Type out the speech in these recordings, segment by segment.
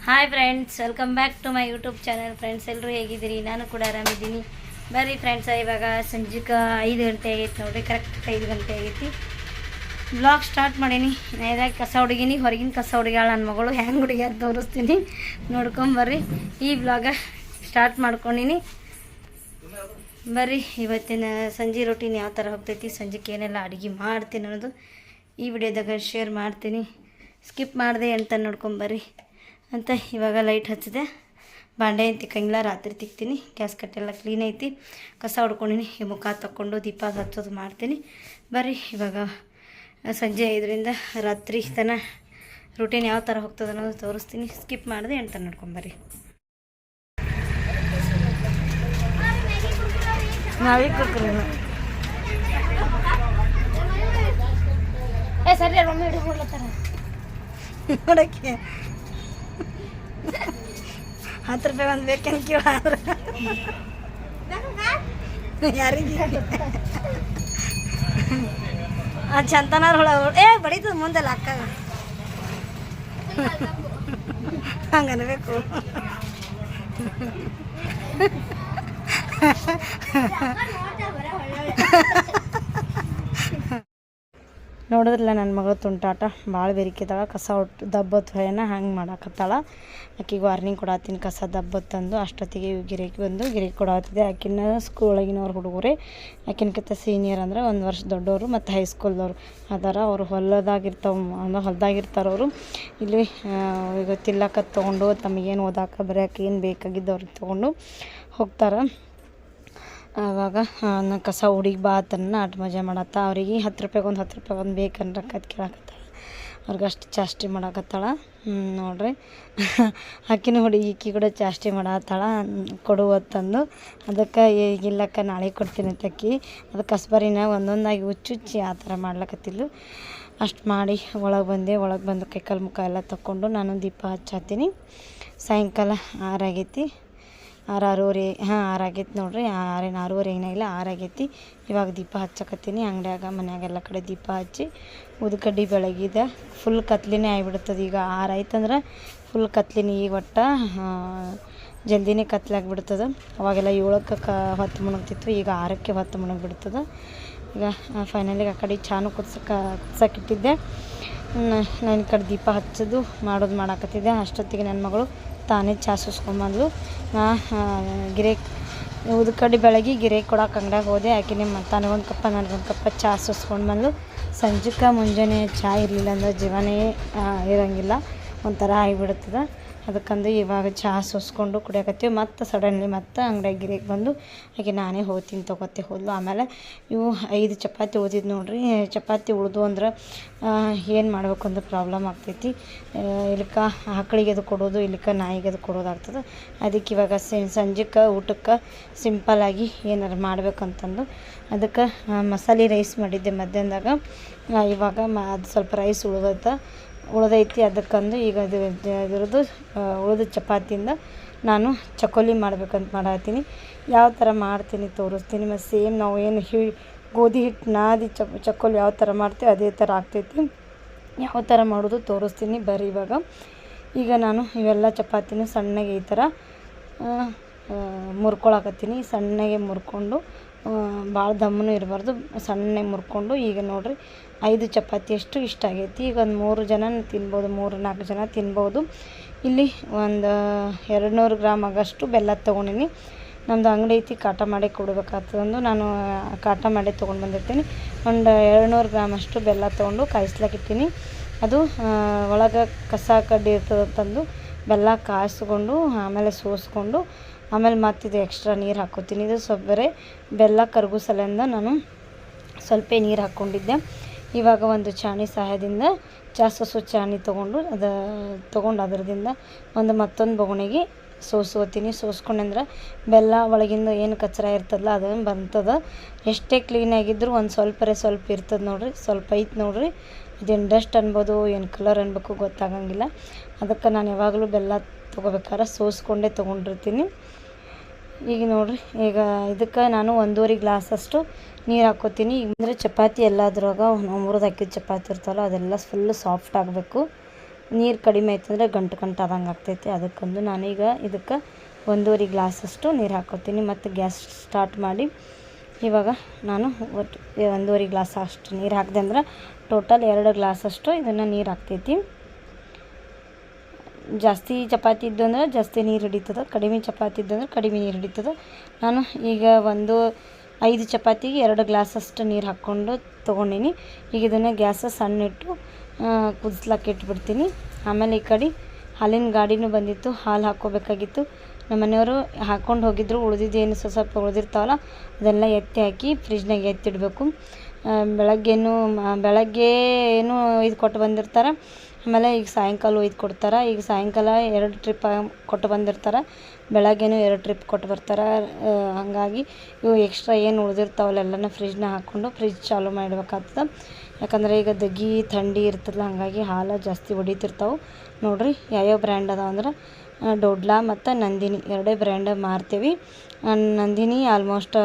Hi friends, welcome back to my YouTube channel. Friends ಎಲ್ಲರೂ ಹೇಗಿದ್ದೀರಿ? ನಾನು ಕೂಡ ಆರಾಮಿದ್ದೀನಿ. ಬರ್ರಿ ಫ್ರೆಂಡ್ಸ್, ಇವಾಗ ಸಂಜೆಗೆ 5 ಗಂಟೆ ಆಗೈತಿ ನೋಡಿರಿ. ಕರೆಕ್ಟ್ 5 ಗಂಟೆ ಆಗೈತಿ. ಬ್ಲಾಗ್ ಸ್ಟಾರ್ಟ್ ಮಾಡೀನಿ. ಇದಾಗ ಕಸ ಹುಡುಗಿನಿ, ಹೊರಗಿನ ಕಸ ಹುಡುಗಾಳ ನನ್ನ ಮಗಳು ಹೆಂಗೆ ಹುಡುಗ್ಯಾರ ತೋರಿಸ್ತೀನಿ, ನೋಡ್ಕೊಂಬರ್ರಿ. ಈ ಬ್ಲಾಗ ಸ್ಟಾರ್ಟ್ ಮಾಡ್ಕೊಂಡಿನಿ. ಬರ್ರಿ, ಇವತ್ತಿನ ಸಂಜೆ ರೊಟೀನ್ ಯಾವ ಥರ ಹೋಗ್ತೈತಿ, ಸಂಜೆಗೆ ಏನೆಲ್ಲ ಅಡುಗೆ ಮಾಡ್ತೀನಿ ಅನ್ನೋದು ಈ ವಿಡಿಯೋದಾಗ ಶೇರ್ ಮಾಡ್ತೀನಿ. ಸ್ಕಿಪ್ ಮಾಡಿದೆ ಅಂತ ನೋಡ್ಕೊಂಬರ್ರಿ ಅಂತ. ಇವಾಗ ಲೈಟ್ ಹಚ್ಚಿದೆ, ಬಾಂಡೆ ಏನು ತಿಕ್ಕಂಗಿಲ್ಲ, ರಾತ್ರಿ ತಿಕ್ತೀನಿ. ಗ್ಯಾಸ್ ಕಟ್ಟೆಲ್ಲ ಕ್ಲೀನ್ ಐತಿ, ಕಸ ಹೊಡ್ಕೊಂಡಿನಿ. ಈ ಮುಖ ತಕ್ಕೊಂಡು ದೀಪ ಹಚ್ಚೋದು ಮಾಡ್ತೀನಿ. ಬರ್ರಿ, ಇವಾಗ ಸಂಜೆ 5ರಿಂದ ರಾತ್ರಿ ತನಕ ರೂಟೀನ್ ಯಾವ ಥರ ಹೋಗ್ತದೆ ಅನ್ನೋದು ತೋರಿಸ್ತೀನಿ. ಸ್ಕಿಪ್ ಮಾಡಿದೆ ಅಂತ ನೋಡ್ಕೊಂಬರ್ರಿ. ನಾವೇ ಕುಕ್ಕರಿ ಸರಿ ಮಮ್ಮಿ ಹಿಡ್ಕೊಡ್ಲತ್ತಾರ ನೋಡಕ್ಕೆ 10 ರೂಪಾಯಿ ಒಂದು ಬೇಕಂತ ಕೇಳ ಯಾರಿಗೆ ಚಂತನಾರ ಹೊಳ ಬಡಿತದ ಮುಂದೆಲ್ಲ ಅಕ್ಕ ಹಂಗನ್ಬೇಕು. ನೋಡಿದ್ರಲ್ಲ ನನ್ನ ಮಗಳು ತುಂಟಾಟ ಭಾಳ ಬೆರಿಕಿದಾಳ. ಕಸ ದಬ್ಬತ್ತು ಹೊಯ್ಯನ ಹಂಗೆ ಮಾಡಾಕತ್ತಾಳ. ಆಕಿಗೆ ವಾರ್ನಿಂಗ್ ಕೊಡತ್ತೀನಿ, ಕಸ ದಬ್ಬತ್ತಂದು. ಅಷ್ಟೊತ್ತಿಗೆ ಗಿರೇಕಿ ಬಂದು ಗಿರೇಕಿ ಕೊಡತ್ತಿದೆ. ಆಕಿನ ಸ್ಕೂಲಾಗಿನವ್ರು ಹುಡುಗರೇ, ಆಕಿನಕಿಂತ ಸೀನಿಯರ್ ಅಂದರೆ 1 ವರ್ಷ ದೊಡ್ಡವರು ಮತ್ತು ಹೈಸ್ಕೂಲ್ದವ್ರು ಅದಾರ. ಅವರು ಅಂದ್ರೆ ಹೊಲದಾಗಿರ್ತಾರವರು. ಇಲ್ಲಿ ಈಗ ತಿಲ್ಲಕ ತೊಗೊಂಡು ತಮಗೇನು ಓದಾಕ ಬರೆಯೋಕೆ ಏನು ಬೇಕಾಗಿದ್ದವ್ರಿಗೆ ತೊಗೊಂಡು ಹೋಗ್ತಾರೆ. ಆವಾಗ ಕಸ ಹುಡುಗಿ ಬಾ ತನ್ನ ಆಟ ಮಜಾ ಮಾಡತ್ತ. ಅವ್ರಿಗೆ 10 ರೂಪಾಯಿಗೆ ಒಂದು ಬೇಕಂದ್ರೆ ಅದು ಕೇಳಾಕತ್ತಾಳ. ಅವ್ರಿಗೆ ಅಷ್ಟು ಚಾಷ್ಟಿ ಮಾಡಾಕತ್ತಾಳ. ನೋಡ್ರಿ, ಆಕಿನ ಹುಡುಗಿ ಈಕಿ ಕೂಡ ಚಾಷ್ಟಿ ಮಾಡತ್ತಾಳ ಕೊಡುವತ್ತಂದು. ಅದಕ್ಕೆ ಈಗಿಲ್ಲಕ್ಕ ನಾಳೆ ಕೊಡ್ತೀನಿ ಅಂತಕ್ಕಿ. ಅದಕ್ಕೆ ಕಸ್ಬರಿನ ಒಂದೊಂದಾಗಿ ಹುಚ್ಚುಚ್ಚಿ ಆ ಥರ ಮಾಡ್ಲಕತ್ತಿದ್ಲು. ಅಷ್ಟು ಮಾಡಿ ಒಳಗೆ ಬಂದು ಕೈಕಾಲು ಮುಖ ಎಲ್ಲ ತಕ್ಕೊಂಡು ನಾನು ದೀಪ ಹಚ್ಚಾತೀನಿ. ಸಾಯಂಕಾಲ 6 ಆಗೈತಿ. 6:30 6 ಆಗೈತಿ ನೋಡ್ರಿ. 6:30 ಏನಾಗಿಲ್ಲ, 6 ಆಗೈತಿ. ಇವಾಗ ದೀಪ ಹಚ್ಚಕತ್ತೀನಿ. ಅಂಗಡಿಯಾಗ ಮನ್ಯಾಗೆಲ್ಲ ಕಡೆ ದೀಪ ಹಚ್ಚಿ ಉದ್ಕಡ್ಡಿ ಬೆಳಗಿದೆ. ಫುಲ್ ಕತ್ಲಿನೇ ಆಗಿಬಿಡ್ತದೆ. ಈಗ 6 ಆಯ್ತಂದ್ರೆ ಫುಲ್ ಕತ್ಲಿನಿ. ಈಗ ಒಟ್ಟು ಜಲ್ದಿನೇ ಕತ್ಲಾಗಿಬಿಡ್ತದೆ. ಅವಾಗೆಲ್ಲ 7ಕ್ಕೆ ಹೊತ್ತು ಮುಣಗ್ತಿತ್ತು, ಈಗ 6ಕ್ಕೆ ಹೊತ್ತು ಮುಣಗ್ಬಿಡ್ತದೆ. ಈಗ ಫೈನಲಿಗೆ ಆ ಕಡೆ ಚಾನು ಕುದ್ಸಕ್ಕಿಟ್ಟಿದ್ದೆ. ನಾನು ಈ ಕಡೆ ದೀಪ ಹಚ್ಚೋದು ಮಾಡಾಕತ್ತಿದ್ದೆ. ಅಷ್ಟೊತ್ತಿಗೆ ನನ್ನ ಮಗಳು ತಾನೇ ಚಾ ಸುಸ್ಕೊಂಬಂದ್ಲು. ನಾ ಉದ್ಕಡ್ಡಿ ಬೆಳಗ್ಗೆ ಗಿರೇಕಿ ಕೊಡೋಕೆ ಅಂಗಡಿಯಾಗ ಹೋದೆ. ಆಕಿನೇ ತನಗೊಂದು ಕಪ್ಪ ನನಗೊಂದು ಕಪ್ಪ ಚಾ ಸುಸ್ಕೊಂಡು ಬಂದು. ಸಂಜೆಗೆ ಮುಂಜಾನೆ ಚಾ ಇರಲಿಲ್ಲ ಅಂದ್ರೆ ಜೀವನೇ ಇರೋಂಗಿಲ್ಲ, ಒಂಥರ ಆಗಿಬಿಡ್ತದೆ. ಅದಕ್ಕಂದು ಇವಾಗ ಚಹಾ ಸೋಸ್ಕೊಂಡು ಕುಡಿಯಕತ್ತೀವಿ. ಮತ್ತು ಸಡನ್ಲಿ ಮತ್ತು ಅಂಗಡಿಯಾಗ ಗಿರೇಕಿ ಬಂದು ಹಾಗೆ ನಾನೇ ಹೋಗ್ತೀನಿ ತೊಗೊತ್ತೆ ಹೋದ್ಲು. ಆಮೇಲೆ ಇವು 5 ಚಪಾತಿ ಓದಿದ್ದು ನೋಡ್ರಿ. ಚಪಾತಿ ಉಳಿದು ಅಂದ್ರೆ ಏನು ಮಾಡಬೇಕು ಅಂದ್ರೆ ಪ್ರಾಬ್ಲಮ್ ಆಗ್ತೈತಿ. ಇಲ್ಲಕ್ಕೆ ಆಕಳಿಗೆ ಅದು ಕೊಡೋದು, ಇಲ್ಲಕ್ಕೆ ನಾಯಿಗೆ ಅದು ಕೊಡೋದಾಗ್ತದೆ. ಅದಕ್ಕೆ ಇವಾಗ ಸಂಜೆಗೆ ಊಟಕ್ಕೆ ಸಿಂಪಲ್ಲಾಗಿ ಏನಾರು ಮಾಡ್ಬೇಕಂತಂದು ಅದಕ್ಕೆ ಮಸಾಲೆ ರೈಸ್ ಮಾಡಿದ್ದೆ ಮಧ್ಯಾಹ್ನದಾಗ. ಇವಾಗ ಅದು ಸ್ವಲ್ಪ ರೈಸ್ ಉಳ್ದೈತಿ. ಅದಕ್ಕಂದು ಈಗ ಅದರದ್ದು ಉಳಿದ ಚಪಾತಿಯಿಂದ ನಾನು ಚಕೋಲಿ ಮಾಡ್ಬೇಕಂತ ಮಾಡತ್ತೀನಿ. ಯಾವ ಥರ ಮಾಡ್ತೀನಿ ತೋರಿಸ್ತೀನಿ. ಮತ್ತು ಸೇಮ್ ನಾವು ಏನು ಗೋಧಿ ಹಿಟ್ಟು ನಾದಿ ಚಕೋಲಿ ಯಾವ ಥರ ಮಾಡ್ತೀವಿ ಅದೇ ಥರ ಆಗ್ತೈತಿ. ಯಾವ ಥರ ಮಾಡೋದು ತೋರಿಸ್ತೀನಿ ಬರ್ರಿ. ಈಗ ನಾನು ಇವೆಲ್ಲ ಚಪಾತಿನೂ ಸಣ್ಣಗೆ ಈ ಥರ ಮುರ್ಕೊಳಕತ್ತೀನಿ. ಸಣ್ಣಗೆ ಮುರ್ಕೊಂಡು, ಭಾಳ ದಮ್ಮನೂ ಇರಬಾರ್ದು, ಸಣ್ಣಗೆ ಮುರ್ಕೊಂಡು. ಈಗ ನೋಡಿರಿ 5 ಚಪಾತಿ ಅಷ್ಟು ಇಷ್ಟ ಆಗೈತಿ. ಈಗ ಒಂದು 3 ಜನ ತಿನ್ಬೋದು, 3-4 ಜನ ತಿನ್ಬೋದು. ಇಲ್ಲಿ ಒಂದು 200 ಗ್ರಾಮ್ ಆಗಷ್ಟು ಬೆಲ್ಲ ತೊಗೊಂಡಿನಿ. ನಮ್ಮದು ಅಂಗಡಿ ಐತಿ, ಕಾಟ ಮಾಡಿ ಕೊಡಬೇಕಾಗ್ತದಂದು ನಾನು ಕಾಟ ಮಾಡಿ ತೊಗೊಂಡು ಬಂದಿರ್ತೀನಿ. ಒಂದು 200 ಗ್ರಾಮ್ ಅಷ್ಟು ಬೆಲ್ಲ ತೊಗೊಂಡು ಕಾಯಿಸ್ಲಾಕಿಟ್ಟಿನಿ. ಅದು ಒಳಗೆ ಕಸ ಕಡ್ಡಿ ಇರ್ತದಂತಂದು ಬೆಲ್ಲ ಕಾಯಿಸ್ಕೊಂಡು ಆಮೇಲೆ ಸೋಸ್ಕೊಂಡು ಆಮೇಲೆ ಮತ್ತಿದು ಎಕ್ಸ್ಟ್ರಾ ನೀರು ಹಾಕ್ಕೋತೀನಿ. ಇದು ಸ್ವಲ್ಪ ಬೇರೆ ಬೆಲ್ಲ ಕರಗಿಸಲೆಂದ ನಾನು ಸ್ವಲ್ಪ ನೀರು ಹಾಕ್ಕೊಂಡಿದ್ದೆ. ಇವಾಗ ಒಂದು ಚಾಣಿ ಸಹಾಯದಿಂದ ಸೋಸೋ ಚಾಣಿ ತೊಗೊಂಡು ಅದರದಿಂದ ಮತ್ತೊಂದು ಬೊಗಣೆಗೆ ಸೋಸ್ಕೋತೀನಿ. ಸೋಸ್ಕೊಂಡ್ರೆ ಬೆಲ್ಲ ಒಳಗಿಂದ ಏನು ಕಚ್ರ ಇರ್ತದಲ್ಲ ಅದನ್ನು ಬರ್ತದೆ. ಎಷ್ಟೇ ಕ್ಲೀನಾಗಿದ್ದರೂ ಒಂದು ಸ್ವಲ್ಪ ಇರ್ತದೆ ನೋಡಿರಿ, ಸ್ವಲ್ಪ ಐತೆ ನೋಡಿರಿ. ಇದೇನು ಡಸ್ಟ್ ಅನ್ಬೋದು, ಏನು ಕಲರ್ ಅನ್ಬೇಕು ಗೊತ್ತಾಗಂಗಿಲ್ಲ. ಅದಕ್ಕೆ ನಾನು ಯಾವಾಗಲೂ ಬೆಲ್ಲ ತೊಗೋಬೇಕಾದ್ರೆ ಸೋಸ್ಕೊಂಡೇ ತೊಗೊಂಡಿರ್ತೀನಿ. ಈಗ ನೋಡಿರಿ, ಈಗ ಇದಕ್ಕೆ ನಾನು 1.5 ಗ್ಲಾಸಷ್ಟು ನೀರು ಹಾಕ್ಕೋತೀನಿ. ಅಂದರೆ ಚಪಾತಿ ಎಲ್ಲದ್ರಾಗ ನಾವು ಮುರಿದು ಹಾಕಿದ ಚಪಾತಿ ಇರ್ತಾವಲ್ಲ ಅದೆಲ್ಲ ಫುಲ್ಲು ಸಾಫ್ಟ್ ಆಗಬೇಕು. ನೀರು ಕಡಿಮೆ ಆಯ್ತಂದ್ರೆ ಗಂಟು ಆದಂಗೆ ಆಗ್ತೈತಿ. ಅದಕ್ಕೊಂದು ನಾನೀಗ ಇದಕ್ಕೆ 1.5 ಗ್ಲಾಸಷ್ಟು ನೀರು ಹಾಕ್ಕೊತೀನಿ. ಮತ್ತು ಗ್ಯಾಸ್ ಸ್ಟಾರ್ಟ್ ಮಾಡಿ ಇವಾಗ ನಾನು 1.5 ಗ್ಲಾಸ್ ಅಷ್ಟು ನೀರು ಹಾಕಿದೆ ಅಂದ್ರೆ ಟೋಟಲ್ 2 ಗ್ಲಾಸಷ್ಟು ಇದನ್ನು ನೀರು ಹಾಕ್ತೈತಿ. ಜಾಸ್ತಿ ಚಪಾತಿ ಇದ್ದು ಅಂದ್ರೆ ಜಾಸ್ತಿ ನೀರು ಹಿಡಿತದೆ, ಕಡಿಮೆ ಚಪಾತಿ ಇದ್ದು ಅಂದ್ರೆ ಕಡಿಮೆ ನೀರು ಹಿಡಿತದೆ. ನಾನು ಈಗ 5 ಚಪಾತಿಗೆ 2 ಗ್ಲಾಸಷ್ಟು ನೀರು ಹಾಕ್ಕೊಂಡು ತೊಗೊಂಡಿನಿ. ಈಗ ಇದನ್ನು ಗ್ಯಾಸ ಸಣ್ಣ ಇಟ್ಟು ಕುದಿಸ್ಲಾಕೆ ಇಟ್ಬಿಡ್ತೀನಿ. ಆಮೇಲೆ ಈ ಕಡೆ ಹಾಲಿನ ಗಾಡಿನೂ ಬಂದಿತ್ತು, ಹಾಲು ಹಾಕ್ಕೋಬೇಕಾಗಿತ್ತು. ನಮ್ಮ ಮನೆಯವರು ಹಾಕ್ಕೊಂಡು ಹೋಗಿದ್ರು. ಉಳಿದಿದ್ದೇನು ಸ್ವಲ್ಪ ಉಳಿದಿರ್ತಾವಲ್ಲ ಅದೆಲ್ಲ ಎತ್ತಿ ಹಾಕಿ ಫ್ರಿಜ್ನಾಗ ಎತ್ತಿಡಬೇಕು. ಬೆಳಗ್ಗೆ ಏನು ಇದು ಕೊಟ್ಟು ಬಂದಿರ್ತಾರೆ. ಆಮೇಲೆ ಈಗ ಸಾಯಂಕಾಲ ಒಯ್ದು ಕೊಡ್ತಾರೆ. ಈಗ ಸಾಯಂಕಾಲ 2 ಟ್ರಿಪ್ ಕೊಟ್ಟು ಬಂದಿರ್ತಾರೆ, ಬೆಳಗ್ಗೆನೂ 2 ಟ್ರಿಪ್ ಕೊಟ್ಟು ಬರ್ತಾರೆ. ಹಾಗಾಗಿ ಇವು ಎಕ್ಸ್ಟ್ರಾ ಏನು ಉಳಿದಿರ್ತಾವಲ್ಲ ಎಲ್ಲನೂ ಫ್ರಿಜ್ನಾಗ ಹಾಕ್ಕೊಂಡು ಫ್ರಿಜ್ ಚಾಲೂ ಮಾಡಬೇಕಾಗ್ತದೆ. ಯಾಕಂದರೆ ಈಗ ದಗಿ ಥಂಡಿ ಇರ್ತದಲ್ಲ, ಹಾಗಾಗಿ ಹಾಲು ಜಾಸ್ತಿ ಹೊಡಿತಿರ್ತಾವೆ. ನೋಡಿರಿ ಯಾವ್ಯಾವ ಬ್ರ್ಯಾಂಡ್ ಅದಾವ ಅಂದ್ರೆ ಡೊಡ್ಲಾ ಮತ್ತು ನಂದಿನಿ 2 ಬ್ರ್ಯಾಂಡ್ ಮಾರ್ತೀವಿ. ನಂದಿನಿ ಆಲ್ಮೋಸ್ಟ್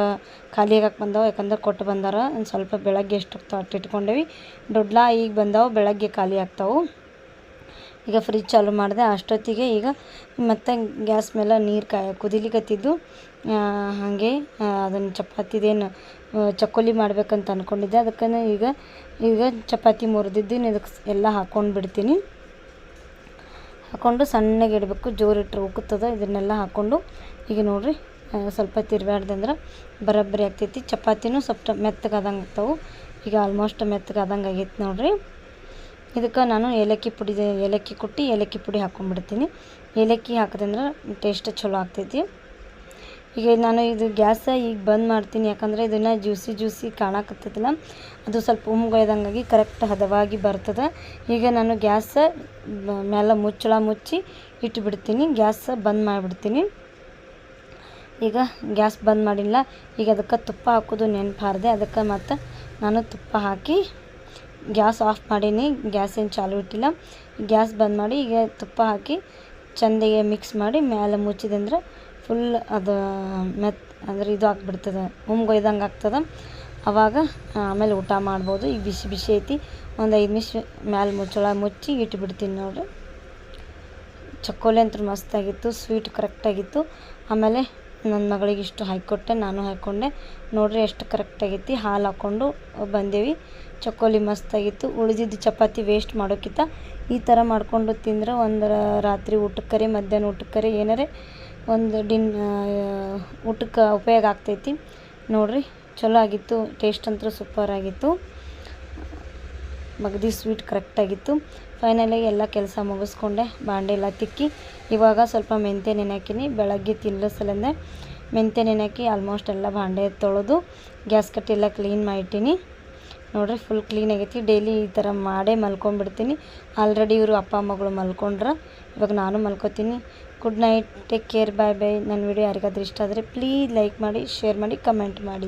ಖಾಲಿ ಆಗಕ್ಕೆ ಬಂದಾವೆ, ಯಾಕಂದ್ರೆ ಕೊಟ್ಟು ಬಂದಾರ. ಒಂದು ಸ್ವಲ್ಪ ಬೆಳಗ್ಗೆ ಎಷ್ಟು ಅಷ್ಟು ಇಟ್ಕೊಂಡೇವಿ. ಡೊಡ್ಲಾ ಈಗ ಬಂದಾವೆ, ಬೆಳಗ್ಗೆ ಖಾಲಿ ಆಗ್ತಾವೆ. ಈಗ ಫ್ರಿಜ್ ಚಾಲೂ ಮಾಡಿದೆ. ಅಷ್ಟೊತ್ತಿಗೆ ಈಗ ಮತ್ತು ಗ್ಯಾಸ್ ಮೇಲೆ ನೀರು ಕುದಿಲಿಕತ್ತಿದ್ದು. ಹಾಗೆ ಅದನ್ನು ಚಪಾತಿದೇನು ಚಕ್ಕೋಲಿ ಮಾಡ್ಬೇಕಂತ ಅಂದ್ಕೊಂಡಿದ್ದೆ. ಅದಕ್ಕೆ ಈಗ ಚಪಾತಿ ಮುರಿದಿದ್ದೀನಿ, ಇದಕ್ಕೆ ಎಲ್ಲ ಹಾಕ್ಕೊಂಡು ಬಿಡ್ತೀನಿ. ಹಾಕ್ಕೊಂಡು ಸಣ್ಣಗೆ ಇಡಬೇಕು, ಜೋರಿಟ್ಟರೆ ಉಕ್ಕುತ್ತದೆ. ಇದನ್ನೆಲ್ಲ ಹಾಕ್ಕೊಂಡು ಈಗ ನೋಡಿರಿ ಸ್ವಲ್ಪ ತಿರ್ಗಾಡ್ದಂದ್ರೆ ಬರೋಬ್ಬರಿ ಆಗ್ತೈತಿ. ಚಪಾತಿನೂ ಸ್ವಲ್ಪ ಮೆತ್ತಗಾದಂಗೆ ಆಗ್ತಾವೆ. ಈಗ ಆಲ್ಮೋಸ್ಟ್ ಮೆತ್ತಗಾದಂಗೆ ಆಗೈತೆ ನೋಡಿರಿ. ಇದಕ್ಕೆ ನಾನು ಏಲಕ್ಕಿ ಕುಟ್ಟಿ ಏಲಕ್ಕಿ ಪುಡಿ ಹಾಕ್ಕೊಂಡ್ಬಿಡ್ತೀನಿ. ಏಲಕ್ಕಿ ಹಾಕಿದ್ರೆ ಟೇಸ್ಟ್ ಚಲೋ ಆಗ್ತೈತಿ. ಈಗ ನಾನು ಇದು ಗ್ಯಾಸ ಈಗ ಬಂದ್ ಮಾಡ್ತೀನಿ, ಯಾಕಂದರೆ ಇದನ್ನು ಜ್ಯೂಸಿ ಕಾಣಕತ್ತೈತಿಲ್ಲ, ಅದು ಸ್ವಲ್ಪ ಉಮ್ಗೊಯ್ದಂಗಾಗಿ ಕರೆಕ್ಟ್ ಹದವಾಗಿ ಬರ್ತದೆ. ಈಗ ನಾನು ಗ್ಯಾಸ ಮೇಲೆ ಮುಚ್ಚಳ ಮುಚ್ಚಿ ಇಟ್ಟುಬಿಡ್ತೀನಿ. ಗ್ಯಾಸ್ ಬಂದ್ ಮಾಡಿಬಿಡ್ತೀನಿ. ಈಗ ಗ್ಯಾಸ್ ಬಂದ್ ಮಾಡಿಲ್ಲ. ಈಗ ಅದಕ್ಕೆ ತುಪ್ಪ ಹಾಕೋದು ನೆನಪಾರ್ದೆ. ಅದಕ್ಕೆ ಮತ್ತು ನಾನು ತುಪ್ಪ ಹಾಕಿ ಗ್ಯಾಸ್ ಆಫ್ ಮಾಡೀನಿ. ಗ್ಯಾಸ್ ಏನು ಚಾಲೂ ಇಟ್ಟಿಲ್ಲ. ಗ್ಯಾಸ್ ಬಂದ್ ಮಾಡಿ ಈಗ ತುಪ್ಪ ಹಾಕಿ ಚೆಂದಿಗೆ ಮಿಕ್ಸ್ ಮಾಡಿ ಮೇಲೆ ಮುಚ್ಚಿದೆ ಅಂದ್ರೆ ಫುಲ್ ಅದು ಅಂದರೆ ಇದು ಆಗಿಬಿಡ್ತದೆ, ಉಮ್ಗೊಯ್ದಂಗೆ ಆಗ್ತದೆ. ಆವಾಗ ಆಮೇಲೆ ಊಟ ಮಾಡ್ಬೋದು. ಈಗ ಬಿಸಿ ಐತಿ. ಒಂದು 5 ನಿಮಿಷ ಮ್ಯಾಲೆ ಮುಚ್ಚಳ ಮುಚ್ಚಿ ಇಟ್ಬಿಡ್ತೀನಿ ನೋಡಿರಿ. ಚಕ್ಕೋಲಿ ಅಂತೂ ಮಸ್ತಾಗಿತ್ತು, ಸ್ವೀಟ್ ಕರೆಕ್ಟಾಗಿತ್ತು. ಆಮೇಲೆ ನನ್ನ ಮಗಳಿಗೆ ಇಷ್ಟು ಹಾಕಿಕೊಟ್ಟೆ, ನಾನು ಹಾಕ್ಕೊಂಡೆ. ನೋಡಿರಿ ಎಷ್ಟು ಕರೆಕ್ಟಾಗೈತಿ. ಹಾಲು ಹಾಕ್ಕೊಂಡು ಬಂದೇವಿ. ಚಕ್ಕೋಲಿ ಮಸ್ತಾಗಿತ್ತು. ಉಳಿದಿದ್ದು ಚಪಾತಿ ವೇಸ್ಟ್ ಮಾಡೋಕ್ಕಿಂತ ಈ ಥರ ಮಾಡಿಕೊಂಡು ತಿಂದ್ರೆ ಒಂದು ರಾತ್ರಿ ಊಟಕ್ಕರೆ ಮಧ್ಯಾಹ್ನ ಊಟಕ್ಕರೆ ಏನಾರೇ ಒಂದು ಊಟಕ್ಕೆ ಉಪಯೋಗ ಆಗ್ತೈತಿ. ನೋಡಿರಿ ಚಲೋ ಆಗಿತ್ತು. ಟೇಸ್ಟ್ ಅಂತೂ ಸೂಪರ್ ಆಗಿತ್ತು. ಮಗದಿ ಸ್ವೀಟ್ ಕರೆಕ್ಟಾಗಿತ್ತು. ಫೈನಲಾಗಿ ಎಲ್ಲ ಕೆಲಸ ಮುಗಿಸ್ಕೊಂಡೆ, ಬಾಂಡೆ ಎಲ್ಲ ತಿಕ್ಕಿ ಇವಾಗ ಸ್ವಲ್ಪ ಮೆಂತ್ಯ ನೆನೆ ಹಾಕಿನಿ. ಬೆಳಗ್ಗೆ ತಿನ್ನಸಲಂದೆ ಮೆಂತ್ಯ ನೆನೆ ಹಾಕಿ ಆಲ್ಮೋಸ್ಟ್ ಎಲ್ಲ ಬಾಂಡೆ ತೊಳೆದು ಗ್ಯಾಸ್ ಕಟ್ಟೆಲ್ಲ ಕ್ಲೀನ್ ಮಾಡಿಟ್ಟಿನಿ. ನೋಡಿರಿ ಫುಲ್ ಕ್ಲೀನ್ ಆಗೈತಿ. ಡೈಲಿ ಈ ಥರ ಮಾಡೇ ಮಲ್ಕೊಂಡ್ಬಿಡ್ತೀನಿ. ಆಲ್ರೆಡಿ ಇವರು ಅಪ್ಪ ಮಗಳು ಮಲ್ಕೊಂಡ್ರೆ ಇವಾಗ ನಾನು ಮಲ್ಕೋತೀನಿ. ಗುಡ್ ನೈಟ್, ಟೇಕ್ ಕೇರ್, ಬಾಯ್ ಬಾಯ್. ನನ್ನ ವಿಡಿಯೋ ಯಾರಿಗಾದ್ರೂ ಇಷ್ಟ ಆದರೆ ಪ್ಲೀಸ್ ಲೈಕ್ ಮಾಡಿ, ಶೇರ್ ಮಾಡಿ, ಕಮೆಂಟ್ ಮಾಡಿ.